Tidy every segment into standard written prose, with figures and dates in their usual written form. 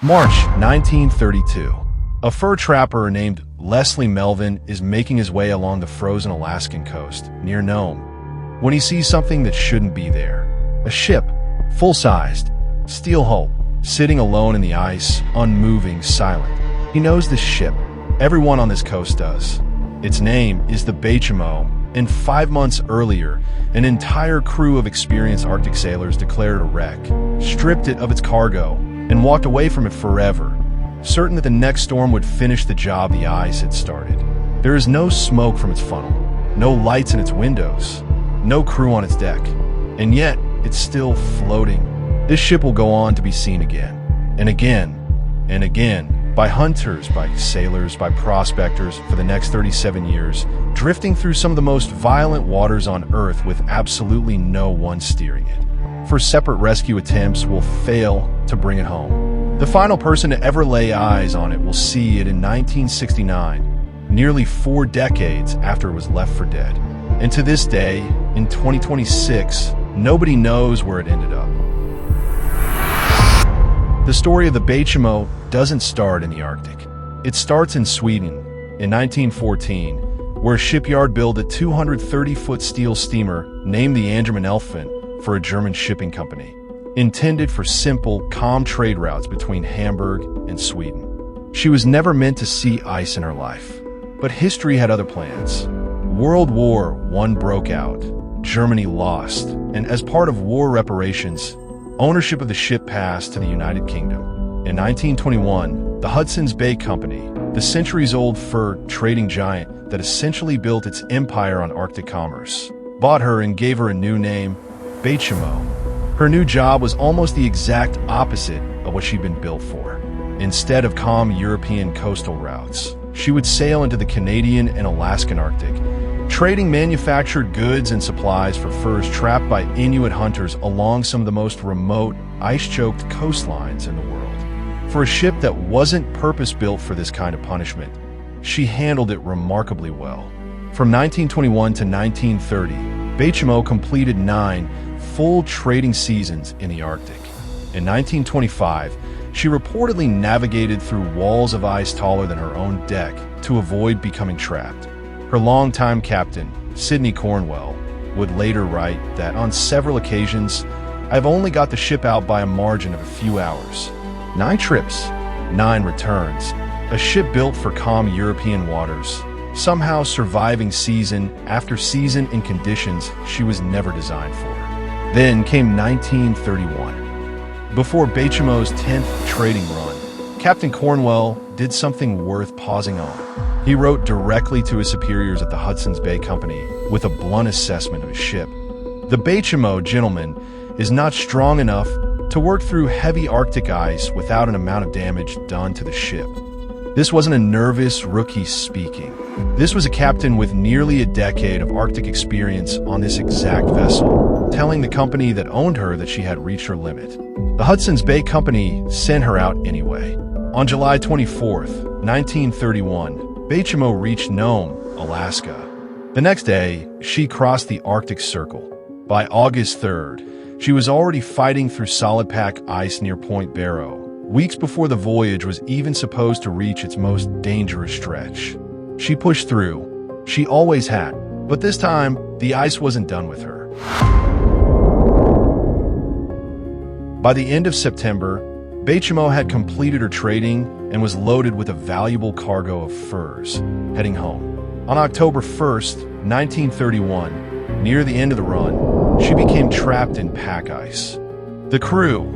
March 1932. A fur trapper named Leslie Melvin is making his way along the frozen Alaskan coast near Nome when he sees something that shouldn't be there. A ship, full-sized, steel hull, sitting alone in the ice, unmoving, silent. He knows this ship. Everyone on this coast does. Its name is the Baychimo, and 5 months earlier, an entire crew of experienced Arctic sailors declared a wreck, stripped it of its cargo, and walked away from it forever, certain that the next storm would finish the job the ice had started. There is no smoke from its funnel, no lights in its windows, no crew on its deck, and yet it's still floating. This ship will go on to be seen again, and again, and again, by hunters, by sailors, by prospectors for the next 37 years, drifting through some of the most violent waters on Earth with absolutely no one steering it. For separate rescue attempts will fail to bring it home. The final person to ever lay eyes on it will see it in 1969, nearly 4 decades after it was left for dead. And to this day, in 2026, nobody knows where it ended up. The story of the Baychimo doesn't start in the Arctic. It starts in Sweden in 1914, where a shipyard built a 230-foot steel steamer named the Angerman Elephant for a German shipping company, intended for simple, calm trade routes between Hamburg and Sweden. She was never meant to see ice in her life, but history had other plans. World War I broke out, Germany lost, and as part of war reparations, ownership of the ship passed to the United Kingdom. In 1921, the Hudson Bay Company, the centuries-old fur trading giant that essentially built its empire on Arctic commerce, bought her and gave her a new name, Baychimo. Her new job was almost the exact opposite of what she'd been built for. Instead of calm European coastal routes, she would sail into the Canadian and Alaskan Arctic, trading manufactured goods and supplies for furs trapped by Inuit hunters along some of the most remote, ice-choked coastlines in the world. For a ship that wasn't purpose-built for this kind of punishment, she handled it remarkably well. From 1921 to 1930, Baychimo completed 9 full trading seasons in the Arctic. In 1925, she reportedly navigated through walls of ice taller than her own deck to avoid becoming trapped. Her longtime captain, Sidney Cornwell, would later write that on several occasions, "I've only got the ship out by a margin of a few hours. 9 trips, 9 returns, a ship built for calm European waters, somehow surviving season after season in conditions she was never designed for." Then came 1931. Before Baychimo's 10th trading run, Captain Cornwell did something worth pausing on. He wrote directly to his superiors at the Hudson Bay Company with a blunt assessment of his ship. "The Baychimo, gentlemen, is not strong enough to work through heavy Arctic ice without an amount of damage done to the ship." This wasn't a nervous rookie speaking. This was a captain with nearly a decade of Arctic experience on this exact vessel, telling the company that owned her that she had reached her limit. The Hudson's Bay Company sent her out anyway. On July 24th, 1931, Baychimo reached Nome, Alaska. The next day, she crossed the Arctic Circle. By August 3rd, she was already fighting through solid pack ice near Point Barrow, weeks before the voyage was even supposed to reach its most dangerous stretch. She pushed through. She always had. But this time, the ice wasn't done with her. By the end of September, Baychimo had completed her trading and was loaded with a valuable cargo of furs, heading home. On October 1st, 1931, near the end of the run, she became trapped in pack ice. The crew,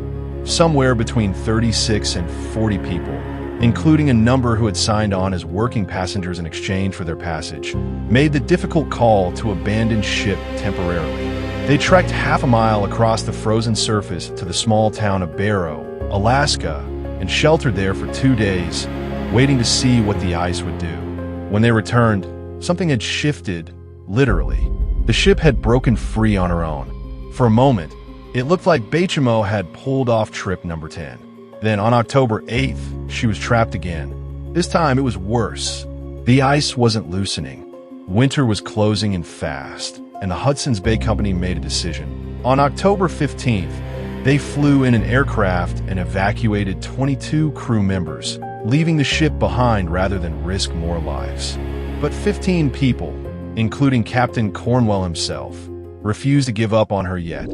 somewhere between 36 and 40 people, including a number who had signed on as working passengers in exchange for their passage, made the difficult call to abandon ship temporarily. They trekked half a mile across the frozen surface to the small town of Barrow, Alaska, and sheltered there for 2 days, waiting to see what the ice would do. When they returned, something had shifted, literally. The ship had broken free on her own. For a moment, it looked like Baychimo had pulled off trip number 10. Then on October 8th, she was trapped again. This time it was worse. The ice wasn't loosening. Winter was closing in fast, and the Hudson's Bay Company made a decision. On October 15th, They flew in an aircraft and evacuated 22 crew members, leaving the ship behind rather than risk more lives. But 15 people, including Captain Cornwell himself, refused to give up on her yet.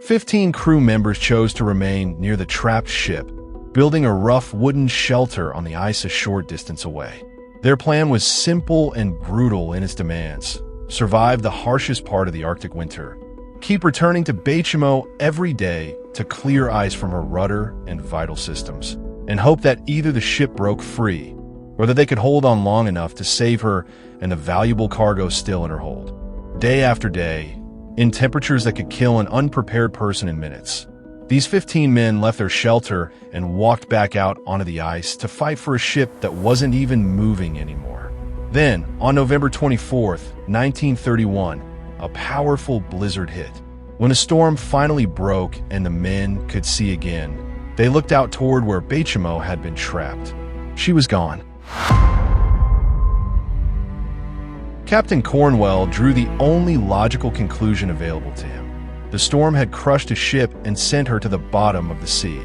15 crew members chose to remain near the trapped ship, building a rough wooden shelter on the ice a short distance away. Their plan was simple and brutal in its demands: survive the harshest part of the Arctic winter, keep returning to Baychimo every day to clear ice from her rudder and vital systems, and hope that either the ship broke free or that they could hold on long enough to save her and the valuable cargo still in her hold. Day after day, in temperatures that could kill an unprepared person in minutes, these 15 men left their shelter and walked back out onto the ice to fight for a ship that wasn't even moving anymore. Then, on November 24th, 1931, a powerful blizzard hit. When the storm finally broke and the men could see again, they looked out toward where Baychimo had been trapped. She was gone. Captain Cornwell drew the only logical conclusion available to him. The storm had crushed his ship and sent her to the bottom of the sea.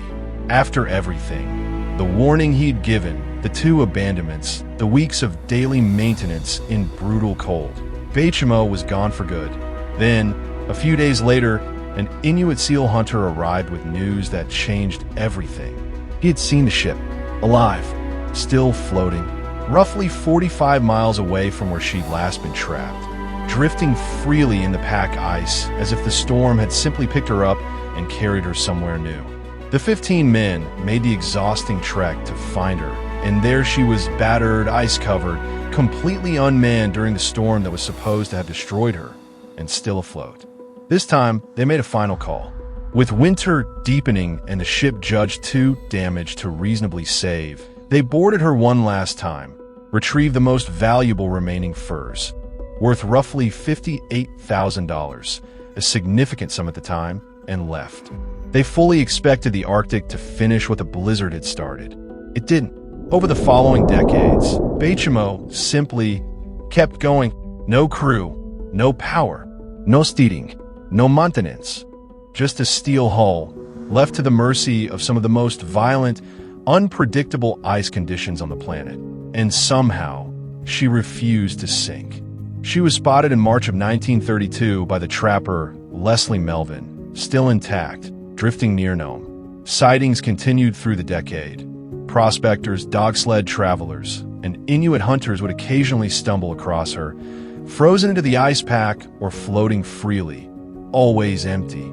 After everything, the warning he'd given, the 2 abandonments, the weeks of daily maintenance in brutal cold, Baychimo was gone for good. Then, a few days later, an Inuit seal hunter arrived with news that changed everything. He had seen the ship, alive, still floating, roughly 45 miles away from where she'd last been trapped, drifting freely in the pack ice as if the storm had simply picked her up and carried her somewhere new. The 15 men made the exhausting trek to find her, and there she was, battered, ice-covered, completely unmanned during the storm that was supposed to have destroyed her, and still afloat. This time, they made a final call. With winter deepening and the ship judged too damaged to reasonably save, they boarded her one last time, retrieved the most valuable remaining furs, worth roughly $58,000, a significant sum at the time, and left. They fully expected the Arctic to finish what the blizzard had started. It didn't. Over the following decades, Baychimo simply kept going. No crew, no power, no steering, no maintenance. Just a steel hull, left to the mercy of some of the most violent, unpredictable ice conditions on the planet. And somehow, she refused to sink. She was spotted in March of 1932 by the trapper Leslie Melvin, still intact, drifting near Nome. Sightings continued through the decade. Prospectors, dog sled travelers, and Inuit hunters would occasionally stumble across her, frozen into the ice pack or floating freely, always empty,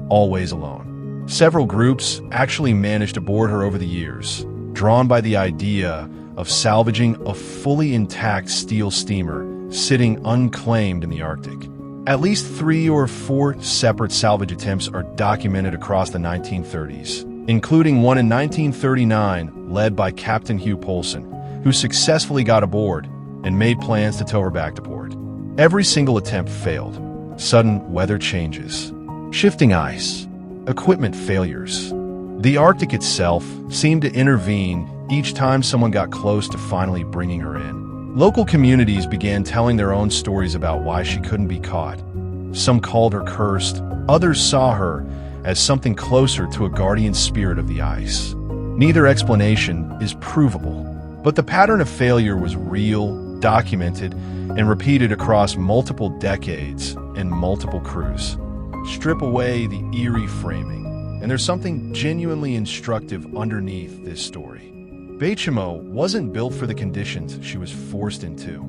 always alone. Several groups actually managed to board her over the years, drawn by the idea of salvaging a fully intact steel steamer sitting unclaimed in the Arctic. At least 3 or 4 separate salvage attempts are documented across the 1930s, including one in 1939 led by Captain Hugh Polson, who successfully got aboard and made plans to tow her back to port. Every single attempt failed. Sudden weather changes, shifting ice, equipment failures. The Arctic itself seemed to intervene each time someone got close to finally bringing her in. Local communities began telling their own stories about why she couldn't be caught. Some called her cursed, others saw her as something closer to a guardian spirit of the ice. Neither explanation is provable, but the pattern of failure was real, documented, and repeated across multiple decades and multiple crews. Strip away the eerie framing, and there's something genuinely instructive underneath this story. Baychimo wasn't built for the conditions she was forced into.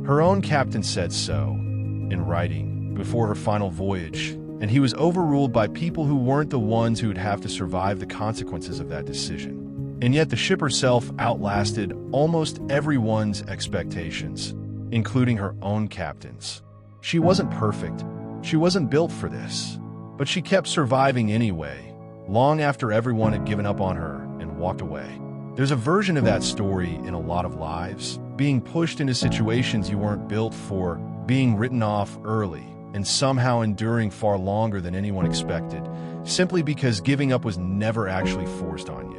Her own captain said so, in writing, before her final voyage, and he was overruled by people who weren't the ones who'd have to survive the consequences of that decision. And yet the ship herself outlasted almost everyone's expectations, including her own captain's. She wasn't perfect. She wasn't built for this, but she kept surviving anyway, long after everyone had given up on her and walked away. There's a version of that story in a lot of lives, being pushed into situations you weren't built for, being written off early, and somehow enduring far longer than anyone expected, simply because giving up was never actually forced on you.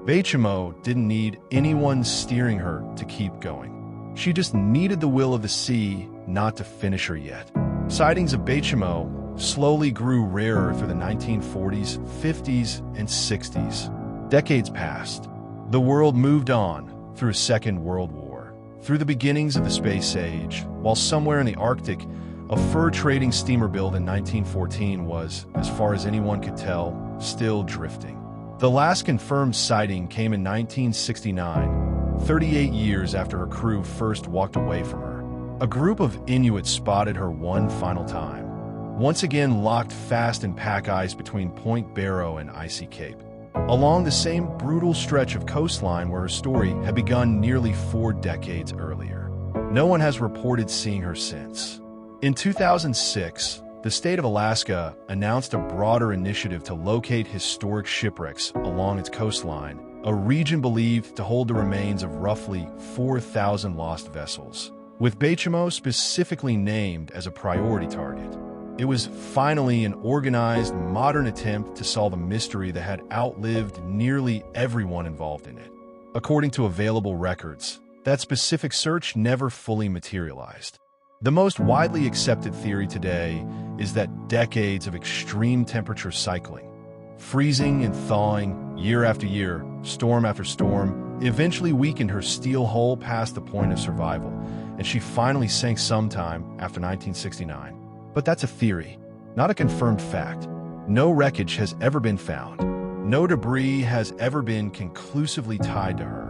Baychimo didn't need anyone steering her to keep going. She just needed the will of the sea not to finish her yet. Sightings of Baychimo slowly grew rarer through the 1940s, 50s, and 60s. Decades passed. The world moved on through a Second World War, through the beginnings of the space age, while somewhere in the Arctic, a fur-trading steamer built in 1914 was, as far as anyone could tell, still drifting. The last confirmed sighting came in 1969, 38 years after her crew first walked away from her. A group of Inuits spotted her one final time, once again locked fast in pack ice between Point Barrow and Icy Cape, along the same brutal stretch of coastline where her story had begun nearly 4 decades earlier. No one has reported seeing her since. In 2006, the state of Alaska announced a broader initiative to locate historic shipwrecks along its coastline, a region believed to hold the remains of roughly 4,000 lost vessels, with Baychimo specifically named as a priority target. It was finally an organized, modern attempt to solve a mystery that had outlived nearly everyone involved in it. According to available records, that specific search never fully materialized. The most widely accepted theory today is that decades of extreme temperature cycling, freezing and thawing year after year, storm after storm, eventually weakened her steel hull past the point of survival, and she finally sank sometime after 1969. But that's a theory, not a confirmed fact. No wreckage has ever been found. No debris has ever been conclusively tied to her.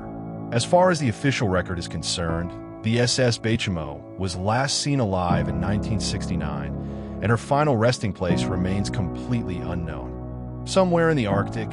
As far as the official record is concerned, the SS Baychimo was last seen alive in 1969, and her final resting place remains completely unknown. Somewhere in the Arctic,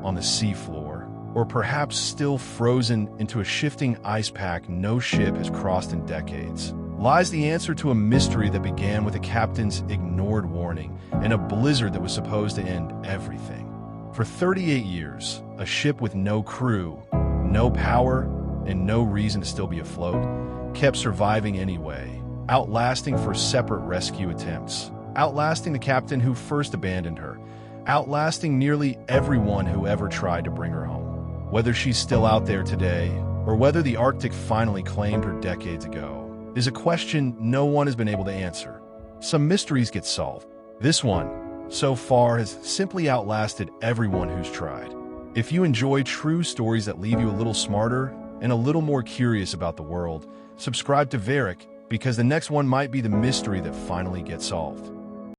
on the seafloor, or perhaps still frozen into a shifting ice pack no ship has crossed in decades, lies the answer to a mystery that began with a captain's ignored warning and a blizzard that was supposed to end everything. For 38 years, a ship with no crew, no power, and no reason to still be afloat kept surviving anyway, outlasting for separate rescue attempts, outlasting the captain who first abandoned her, outlasting nearly everyone who ever tried to bring her home. Whether she's still out there today, or whether the Arctic finally claimed her decades ago, is a question no one has been able to answer. Some mysteries get solved. This one, so far, has simply outlasted everyone who's tried. If you enjoy true stories that leave you a little smarter and a little more curious about the world, subscribe to Veriq, because the next one might be the mystery that finally gets solved.